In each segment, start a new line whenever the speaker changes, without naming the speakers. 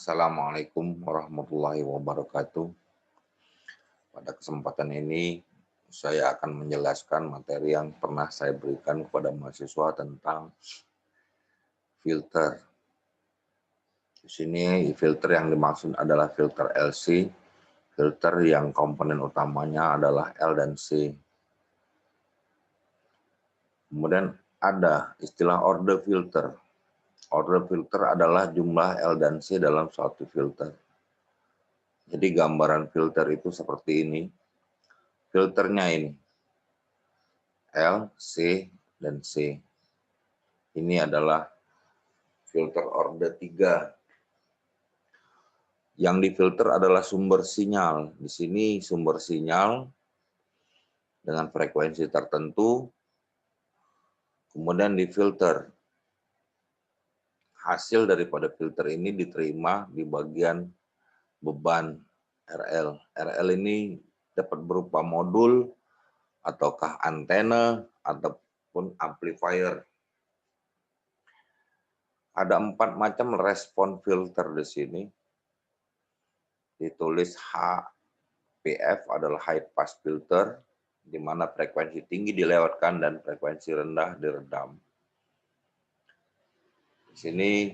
Assalamualaikum warahmatullahi wabarakatuh. Pada kesempatan ini, saya akan menjelaskan materi yang pernah saya berikan kepada mahasiswa tentang filter. Di sini filter yang dimaksud adalah filter LC, filter yang komponen utamanya adalah L dan C. Kemudian ada istilah order filter. Order filter adalah jumlah L dan C dalam suatu filter. Jadi gambaran filter itu seperti ini. Filternya ini L, C, dan C. Ini adalah filter order 3. Yang difilter adalah sumber sinyal. Di sini sumber sinyal dengan frekuensi tertentu, kemudian difilter. Hasil daripada filter ini diterima di bagian beban RL. RL ini dapat berupa modul, ataukah antena, ataupun amplifier. Ada 4 macam respon filter di sini. Ditulis HPF adalah high pass filter, di mana frekuensi tinggi dilewatkan dan frekuensi rendah diredam. Di sini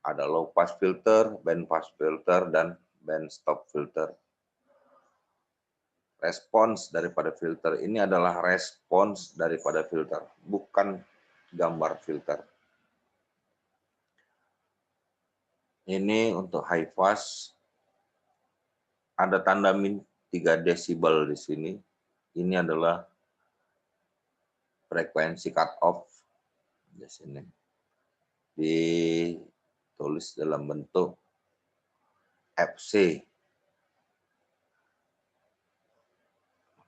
ada low pass filter, band pass filter, dan band stop filter. Respons daripada filter ini adalah respons daripada filter, bukan gambar filter. Ini untuk high pass, ada tanda min 3 desibel di sini. Ini adalah frekuensi cut off di sini. Ditulis dalam bentuk FC,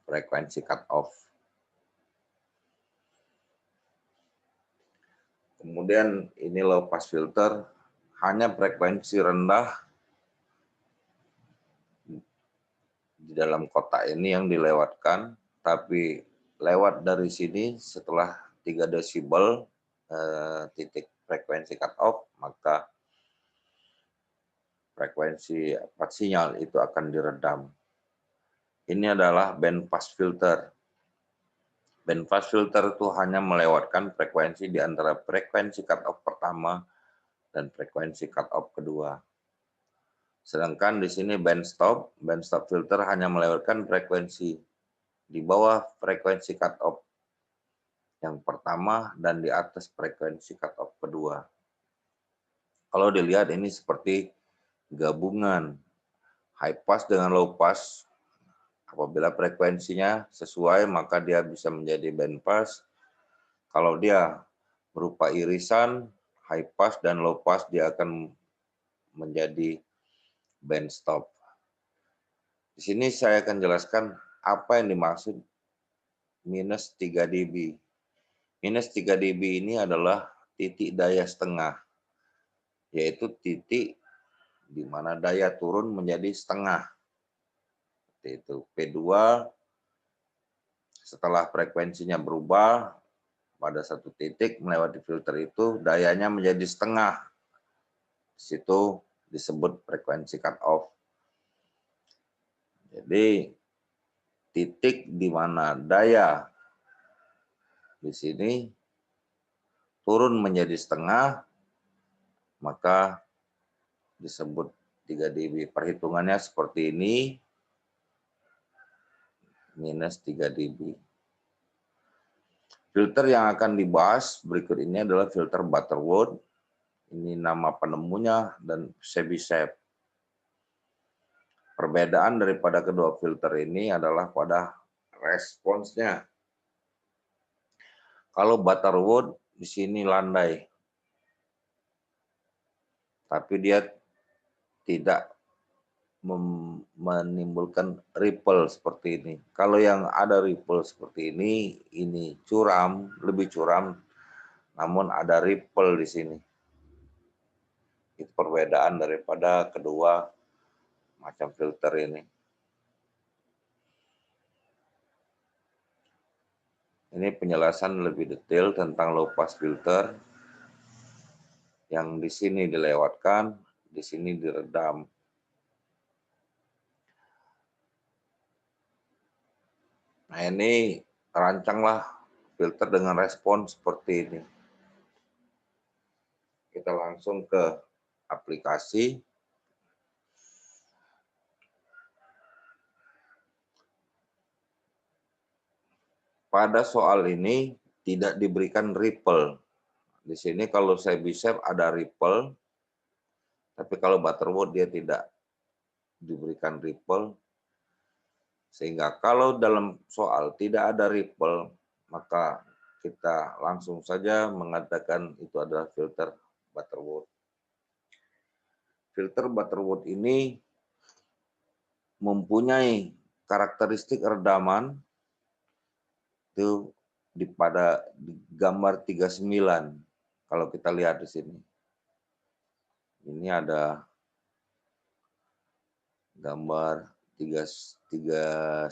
frekuensi cut off. Kemudian ini low pass filter, hanya frekuensi rendah di dalam kotak ini yang dilewatkan, tapi lewat dari sini setelah 3 desibel titik frekuensi cut off, maka frekuensi sinyal itu akan diredam. Ini adalah band pass filter. Band pass filter itu hanya melewatkan frekuensi di antara frekuensi cut off pertama dan frekuensi cut off kedua. Sedangkan di sini band stop filter hanya melewatkan frekuensi di bawah frekuensi cut off yang pertama dan di atas frekuensi cut off kedua. Kalau dilihat ini seperti gabungan high pass dengan low pass. Apabila frekuensinya sesuai, maka dia bisa menjadi band pass. Kalau dia berupa irisan, high pass dan low pass, dia akan menjadi band stop. Di sini saya akan jelaskan apa yang dimaksud minus 3 dB. Minus 3 dB ini adalah titik daya setengah, yaitu titik di mana daya turun menjadi setengah. Itu P2 setelah frekuensinya berubah pada satu titik melewati filter itu dayanya menjadi setengah. Di situ disebut frekuensi cut off. Jadi titik di mana daya di sini turun menjadi setengah, maka disebut 3 dB. Perhitungannya seperti ini, minus 3 dB. Filter yang akan dibahas berikut ini adalah filter Butterworth. Ini nama penemunya dan Chebyshev. Perbedaan daripada kedua filter ini adalah pada responsnya. Kalau Butterworth di sini landai, tapi dia tidak menimbulkan ripple seperti ini. Kalau yang ada ripple seperti ini curam, lebih curam, namun ada ripple di sini. Itu perbedaan daripada kedua macam filter ini. Ini penjelasan lebih detail tentang low pass filter yang di sini dilewatkan di sini diredam. Nah, ini rancanglah filter dengan respon seperti ini. Kita langsung ke aplikasi. Pada soal ini tidak diberikan ripple. Di sini kalau saya bisa ada ripple, tapi kalau Butterworth dia tidak diberikan ripple. Sehingga kalau dalam soal tidak ada ripple, maka kita langsung saja mengatakan itu adalah filter Butterworth. Filter Butterworth ini mempunyai karakteristik redaman itu pada gambar 39. Kalau kita lihat di sini. Ini ada gambar 39.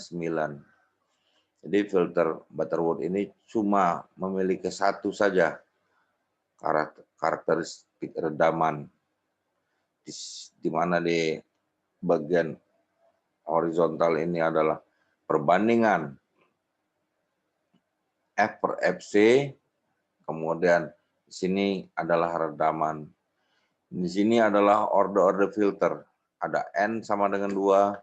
Jadi filter Butterworth ini cuma memiliki satu saja karakteristik redaman, di mana di bagian horizontal ini adalah perbandingan F per FC, kemudian di sini adalah redaman. Di sini adalah order filter, ada N sama dengan 2,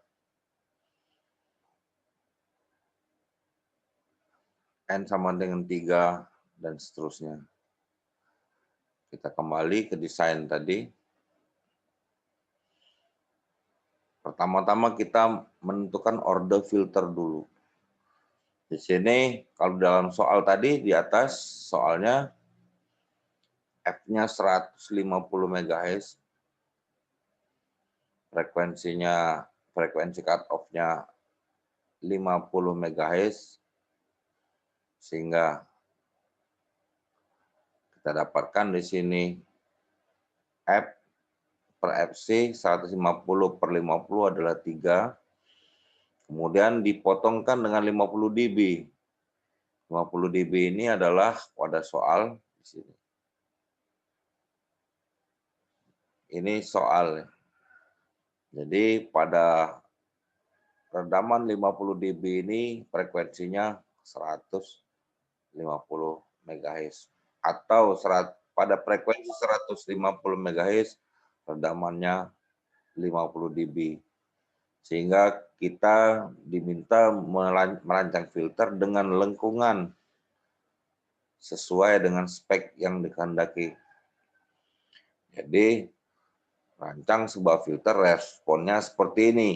N sama dengan 3, dan seterusnya. Kita kembali ke desain tadi. Pertama-tama kita menentukan order filter dulu. Di sini kalau dalam soal tadi di atas soalnya F-nya 150 MHz, frekuensi cut off-nya 50 MHz, sehingga kita dapatkan di sini F per FC 150 per 50 adalah 3. Kemudian dipotongkan dengan 50 dB. 50 dB ini adalah pada soal di sini. Ini soal. Jadi pada redaman 50 dB ini frekuensinya 150 MHz. Atau pada frekuensi 150 MHz redamannya 50 dB. Sehingga kita diminta merancang filter dengan lengkungan sesuai dengan spek yang dikehendaki. Jadi rancang sebuah filter responnya seperti ini.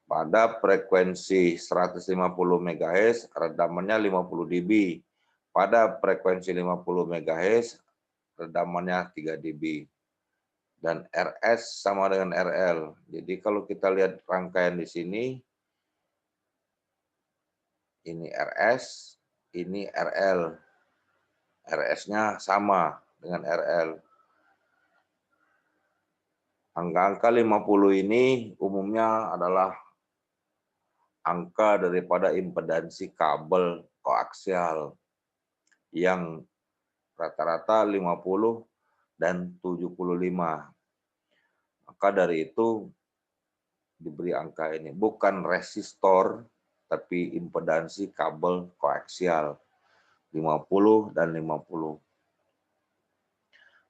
Pada frekuensi 150 MHz redamannya 50 dB. Pada frekuensi 50 MHz redamannya 3 dB. Dan RS sama dengan RL. Jadi kalau kita lihat rangkaian di sini, ini RS, ini RL. RS-nya sama dengan RL. Angka-angka 50 ini umumnya adalah angka daripada impedansi kabel koaksial yang rata-rata 50 dan 75. Maka dari itu diberi angka ini. Bukan resistor, tapi impedansi kabel koaksial 50 dan 50.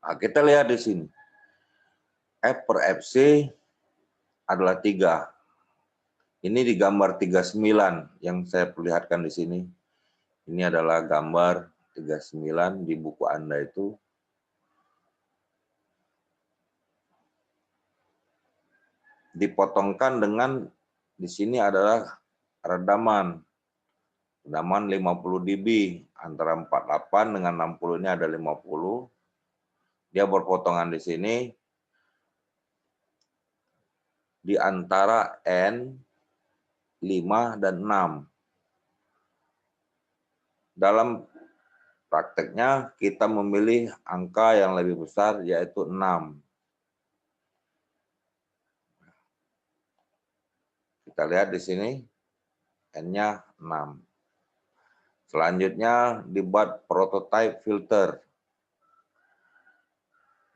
Nah, kita lihat di sini. F per FC adalah 3. Ini di gambar 39 yang saya perlihatkan di sini. Ini adalah gambar 39 di buku Anda itu. Dipotongkan dengan di sini adalah redaman. Redaman 50 dB. Antara 48 dengan 60 ini ada 50. Dia berpotongan di sini. Di antara N, 5, dan 6. Dalam prakteknya kita memilih angka yang lebih besar yaitu 6. Kita lihat di sini N-nya 6. Selanjutnya dibuat prototype filter.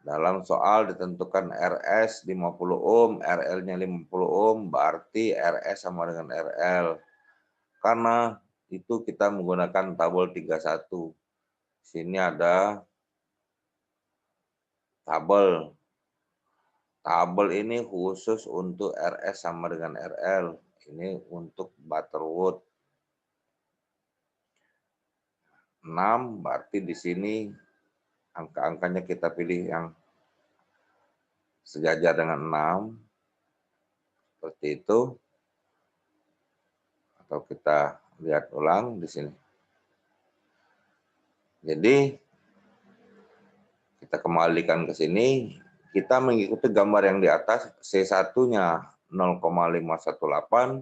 Dalam soal ditentukan RS 50 ohm, RL-nya 50 ohm, berarti RS sama dengan RL. Karena itu kita menggunakan tabel 31. Sini ada tabel. Tabel ini khusus untuk RS sama dengan RL. Ini untuk Butterworth. 6 berarti di sini angka-angkanya kita pilih yang sejajar dengan 6. Seperti itu. Atau kita lihat ulang di sini. Jadi kita kembalikan ke sini, kita mengikuti gambar yang di atas, C1-nya 0,518,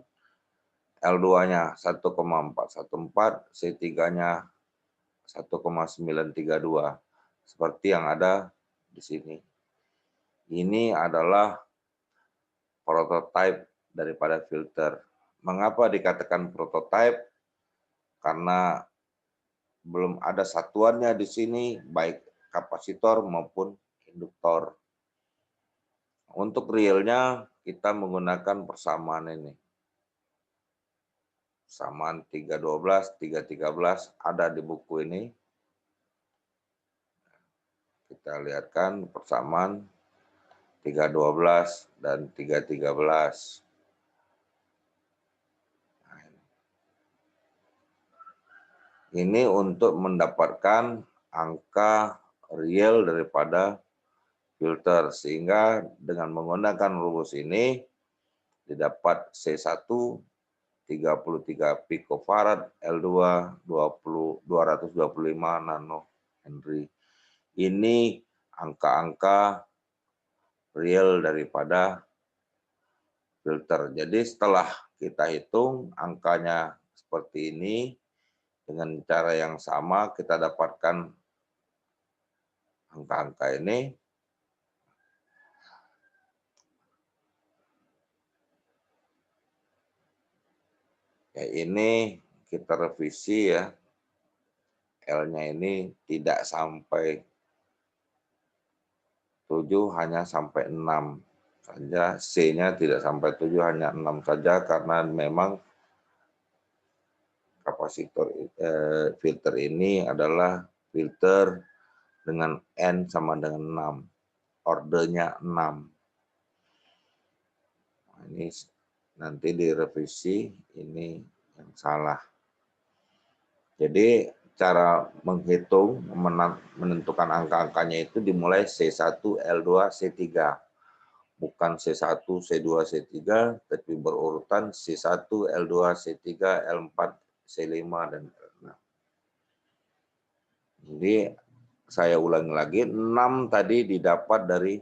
L2-nya 1,414, C3-nya 1,932. Seperti yang ada di sini. Ini adalah prototipe daripada filter. Mengapa dikatakan prototipe? Karena belum ada satuannya di sini, baik kapasitor maupun induktor. Untuk realnya kita menggunakan persamaan ini. Persamaan 312, 313 ada di buku ini. Kita lihatkan persamaan 312 dan 313. Ini untuk mendapatkan angka real daripada filter, sehingga dengan menggunakan rumus ini didapat C1 33 picofarad, L2 225 nano Henry. Ini angka-angka real daripada filter. Jadi setelah kita hitung angkanya seperti ini, dengan cara yang sama kita dapatkan angka-angka ini. Ya, ini kita revisi ya. L-nya ini tidak sampai 7, hanya sampai 6 saja. C-nya tidak sampai 7, hanya 6 saja, karena memang kapasitor filter ini adalah filter dengan N sama dengan 6. Ordernya 6. Nah, ini nanti direvisi, ini yang salah. Jadi cara menghitung, menentukan angka-angkanya itu dimulai C1, L2, C3. Bukan C1, C2, C3, tapi berurutan C1, L2, C3, L4, C5, dan L6. Jadi saya ulangi lagi, 6 tadi didapat dari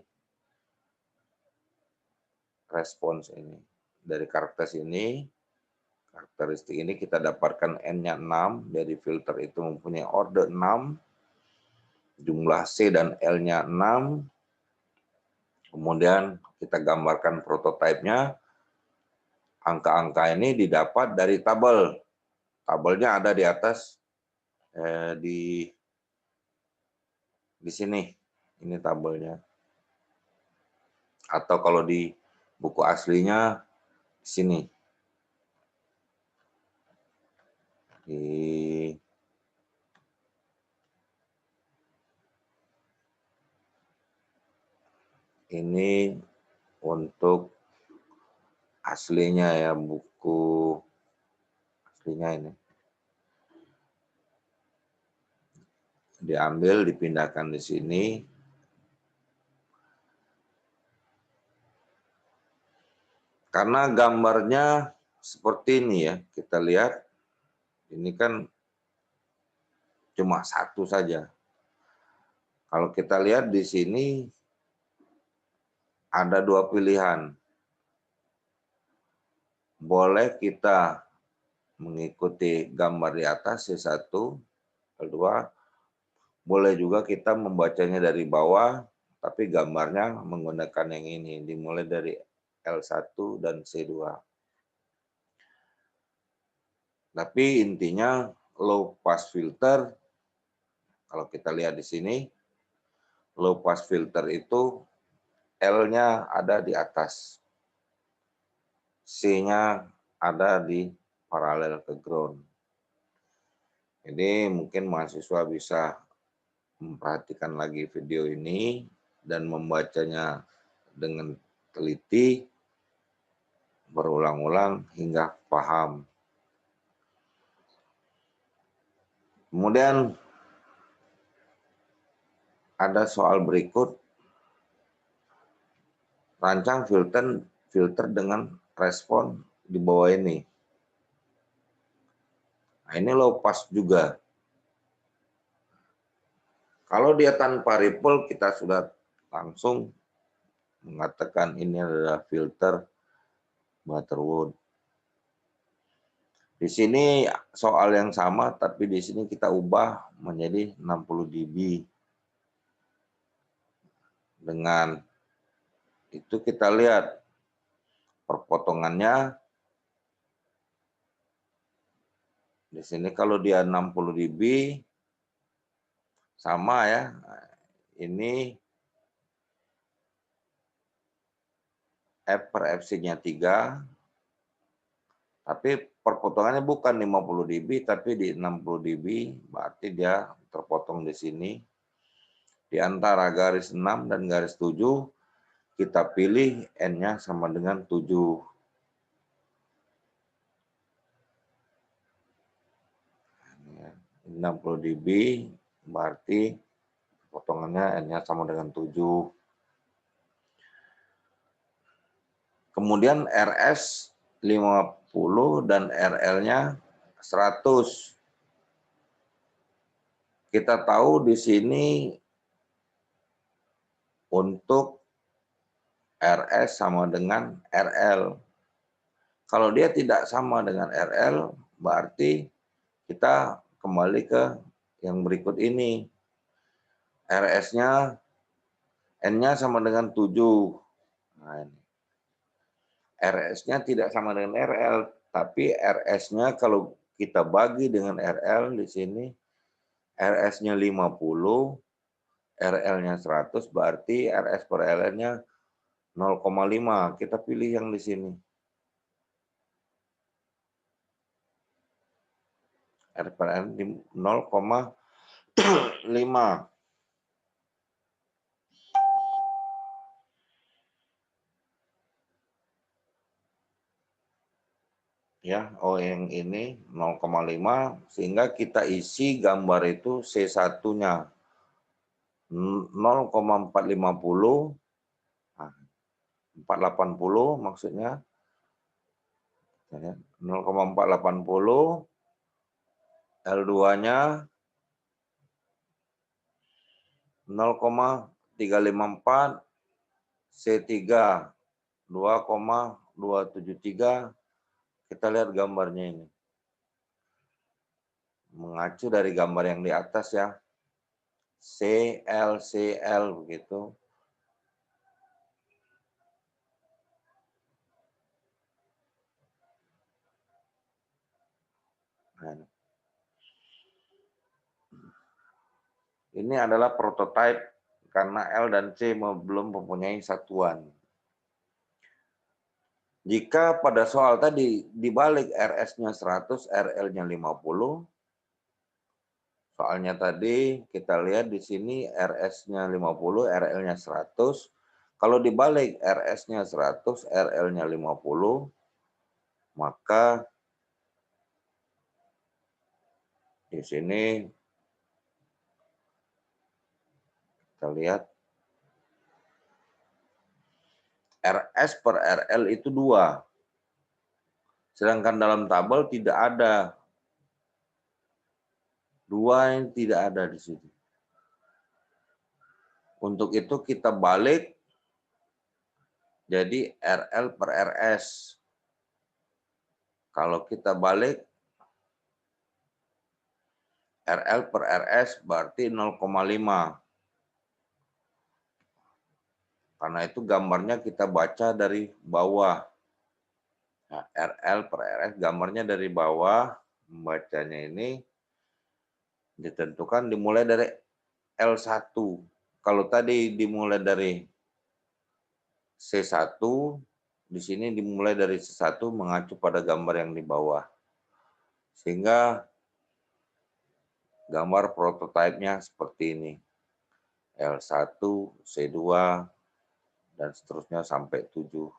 respons ini. Dari karakteristik ini kita dapatkan N-nya 6, dari filter itu mempunyai order 6, jumlah C dan L-nya 6, kemudian kita gambarkan prototipenya. Angka-angka ini didapat dari tabel. Tabelnya ada di atas, di sini. Ini tabelnya. Atau kalau di buku aslinya di sini. Ini untuk aslinya ya, buku aslinya ini. Diambil, dipindahkan di sini. Karena gambarnya seperti ini ya, kita lihat. Ini kan cuma satu saja. Kalau kita lihat di sini ada 2 pilihan. Boleh kita mengikuti gambar di atas C1, L2. Boleh juga kita membacanya dari bawah, tapi gambarnya menggunakan yang ini. Dimulai dari L1 dan C2. Tapi intinya low pass filter, kalau kita lihat di sini, Low pass filter itu L-nya ada di atas, C-nya ada di paralel ke ground. Jadi mungkin mahasiswa bisa memperhatikan lagi video ini dan membacanya dengan teliti, berulang-ulang hingga paham. Kemudian ada soal berikut, rancang filter dengan respon di bawah ini. Nah, ini low pass juga. Kalau dia tanpa ripple, kita sudah langsung mengatakan ini adalah filter Butterworth. Di sini soal yang sama, tapi di sini kita ubah menjadi 60 dB. Dengan itu kita lihat perpotongannya. Di sini kalau dia 60 dB, sama ya. Ini F per FC-nya 3, tapi perpotongannya bukan 50 dB, tapi di 60 dB, berarti dia terpotong di sini. Di antara garis 6 dan garis 7, kita pilih N-nya sama dengan 7. 60 dB, berarti potongannya N-nya sama dengan 7. Kemudian RS 50 dan RL-nya 100. Kita tahu di sini untuk RS sama dengan RL. Kalau dia tidak sama dengan RL, berarti kita kembali ke yang berikut ini. RS-nya, N-nya sama dengan 7. Nah, ini. RS-nya tidak sama dengan RL, tapi RS-nya kalau kita bagi dengan RL di sini, RS-nya 50, RL-nya 100, berarti RS per RL-nya 0,5. Kita pilih yang di sini. R per RL 0,5. Ya, oh yang ini 0,5, sehingga kita isi gambar itu C1-nya 0,450, 480 maksudnya, 0,480, L2-nya 0,354, C3 2,273. Kita lihat gambarnya ini. Mengacu dari gambar yang di atas ya. CL begitu. Nah, ini adalah prototipe karena L dan C belum mempunyai satuan. Jika pada soal tadi dibalik RS-nya 100, RL-nya 50, soalnya tadi kita lihat di sini RS-nya 50, RL-nya 100. Kalau dibalik RS-nya 100, RL-nya 50, maka di sini kita lihat RS per RL itu 2. Sedangkan dalam tabel tidak ada. 2 yang tidak ada di sini. Untuk itu kita balik jadi RL per RS. Kalau kita balik RL per RS berarti 0,5. Karena itu gambarnya kita baca dari bawah. Nah, RL per RS gambarnya dari bawah, membacanya ini ditentukan dimulai dari L1. Kalau tadi dimulai dari C1, di sini dimulai dari C1 mengacu pada gambar yang di bawah. Sehingga gambar prototipenya seperti ini. L1, C2, dan seterusnya sampai 7.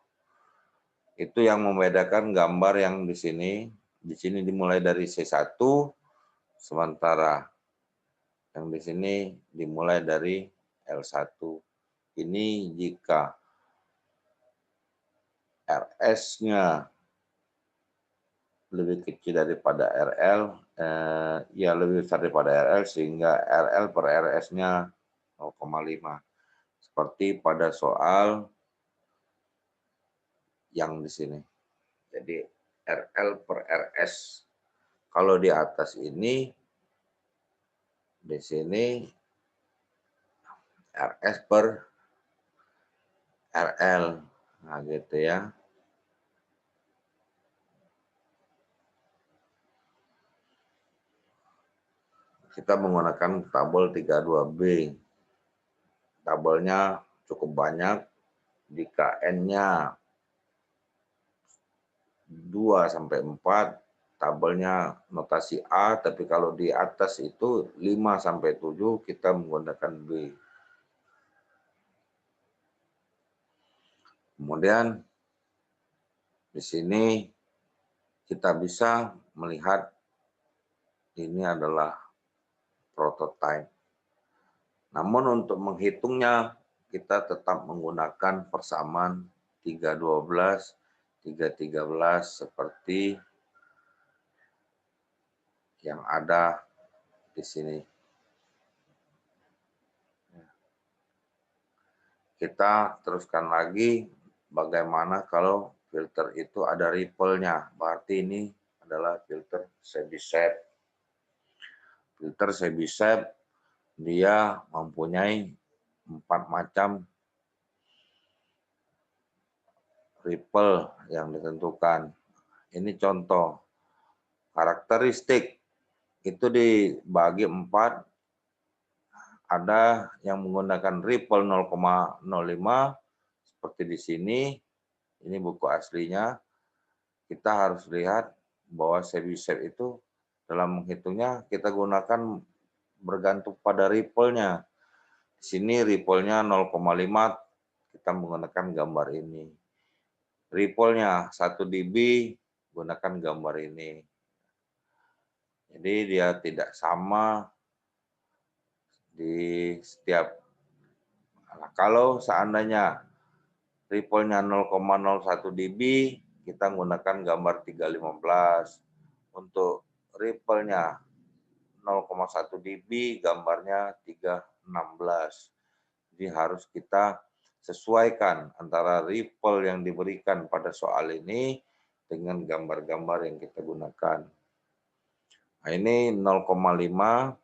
Itu yang membedakan gambar yang di sini. Di sini dimulai dari C1, sementara yang di sini dimulai dari L1. Ini jika RS-nya lebih kecil daripada RL, ya lebih besar daripada RL, sehingga RL per RS-nya 0,5. Seperti pada soal yang di sini. Jadi RL per RS. Kalau di atas ini, di sini RS per RL. Nah, gitu ya. Kita menggunakan tabel 32B. Tabelnya cukup banyak. Jika N-nya 2 sampai 4, tabelnya notasi A, tapi kalau di atas itu 5 sampai 7 kita menggunakan B. Kemudian di sini kita bisa melihat ini adalah prototype. Namun untuk menghitungnya kita tetap menggunakan persamaan 312, 313 seperti yang ada di sini. Kita teruskan lagi bagaimana kalau filter itu ada ripple-nya. Berarti ini adalah filter Chebyshev. Filter Chebyshev dia mempunyai 4 macam ripple yang ditentukan. Ini contoh. Karakteristik itu dibagi 4. Ada yang menggunakan ripple 0,05 seperti di sini. Ini buku aslinya. Kita harus lihat bahwa Chebyshev itu dalam menghitungnya kita gunakan bergantung pada ripple-nya. Di sini ripple-nya 0,5, kita menggunakan gambar ini. Ripple-nya 1 dB, gunakan gambar ini. Jadi dia tidak sama di setiap. Nah, kalau seandainya ripple-nya 0,01 dB, kita menggunakan gambar 315. Untuk ripple-nya 0,1 dB, gambarnya 316. Jadi harus kita sesuaikan antara ripple yang diberikan pada soal ini dengan gambar-gambar yang kita gunakan. Nah, ini 0,5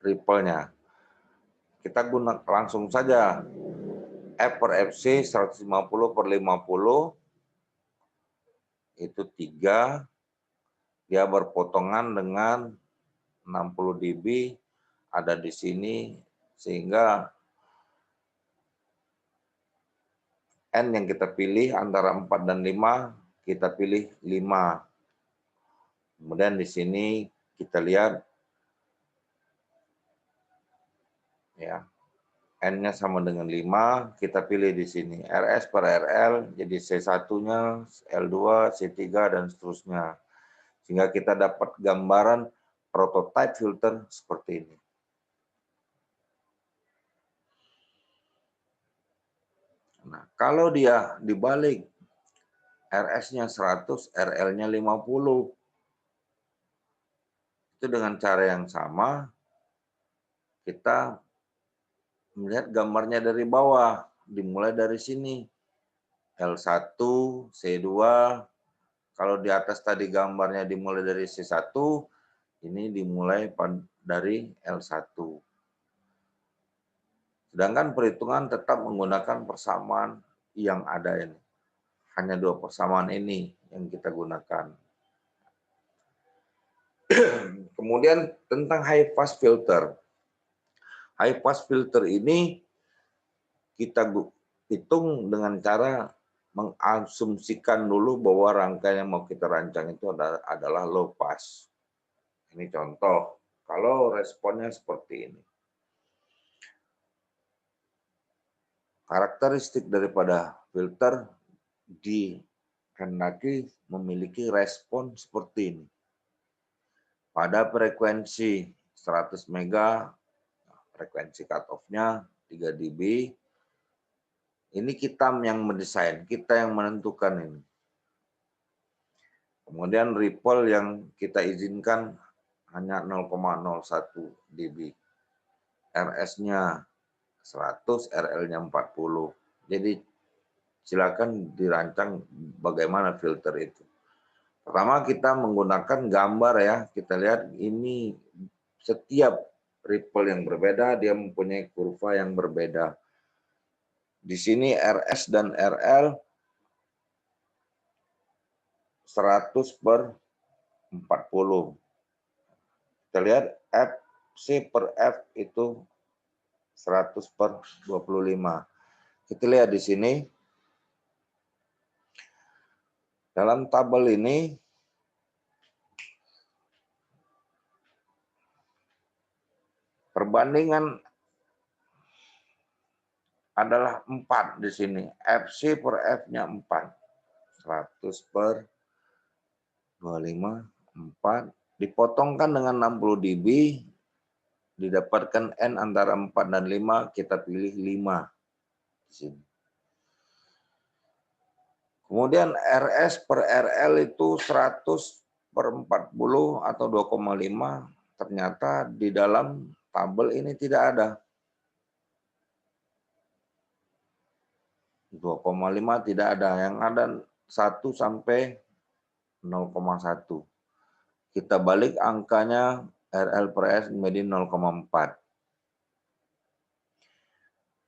ripple-nya. Kita gunakan langsung saja F per FC 150 per 50 itu 3. Dia berpotongan dengan 60 dB ada di sini, sehingga N yang kita pilih antara 4 dan 5, kita pilih 5. Kemudian di sini kita lihat ya, N-nya sama dengan 5, kita pilih di sini RS per RL, jadi C1-nya, L2, C3, dan seterusnya. Sehingga kita dapat gambaran prototype filter seperti ini. Nah, kalau dia dibalik RS-nya 100, RL-nya 50, itu dengan cara yang sama, kita melihat gambarnya dari bawah, dimulai dari sini. L1, C2, kalau di atas tadi gambarnya dimulai dari C1, ini dimulai dari L1. Sedangkan perhitungan tetap menggunakan persamaan yang ada ini. Hanya 2 persamaan ini yang kita gunakan. Kemudian tentang high pass filter. High pass filter ini kita hitung dengan cara mengasumsikan dulu bahwa rangkaian yang mau kita rancang itu adalah low pass. Ini contoh, kalau responnya seperti ini. Karakteristik daripada filter dikehendaki memiliki respon seperti ini. Pada frekuensi 100 mega, frekuensi cutoff-nya 3 dB, ini kita yang mendesain, kita yang menentukan ini. Kemudian ripple yang kita izinkan hanya 0,01 dB. RS-nya 100, RL-nya 40. Jadi silakan dirancang bagaimana filter itu. Pertama kita menggunakan gambar ya. Kita lihat ini setiap ripple yang berbeda dia mempunyai kurva yang berbeda. Di sini RS dan RL 100/40. Kita lihat FC per F itu 100/25. Kita lihat di sini. Dalam tabel ini perbandingan adalah 4 di sini. FC per F-nya 4. 100/25, 4. Dipotongkan dengan 60 dB, didapatkan N antara 4 dan 5, kita pilih 5 di sini. Kemudian RS per RL itu 100/40 atau 2,5. Ternyata di dalam tabel ini tidak ada. 2,5 tidak ada. Yang ada 1 sampai 0,1. Kita balik angkanya RL per S menjadi 0,4.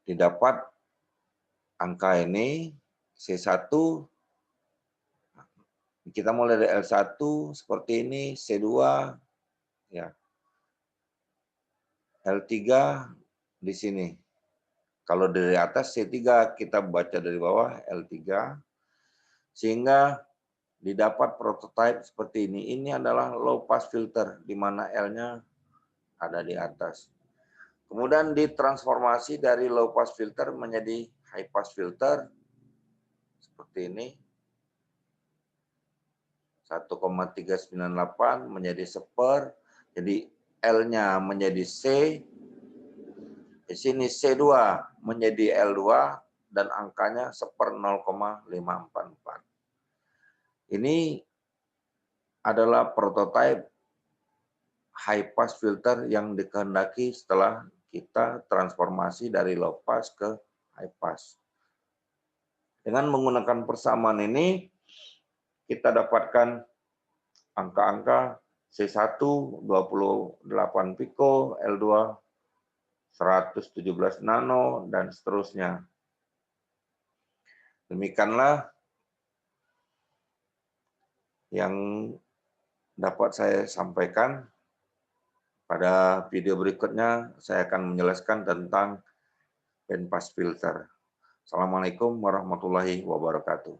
Didapat angka ini C1, kita mulai dari L1 seperti ini, C2, ya, L3 di sini. Kalau dari atas C3 kita baca dari bawah L3, sehingga didapat prototipe seperti ini. Ini adalah low pass filter, di mana L-nya ada di atas. Kemudian ditransformasi dari low pass filter menjadi high pass filter, seperti ini. 1,398 menjadi 1/, jadi L-nya menjadi C, di sini C2 menjadi L2, dan angkanya 1/0,544. Ini adalah prototipe high pass filter yang dikehendaki setelah kita transformasi dari low pass ke high pass. Dengan menggunakan persamaan ini, kita dapatkan angka-angka C1 28 piko, L2 117 nano, dan seterusnya. Demikianlah yang dapat saya sampaikan. Pada video berikutnya saya akan menjelaskan tentang bandpass filter. Assalamualaikum warahmatullahi wabarakatuh.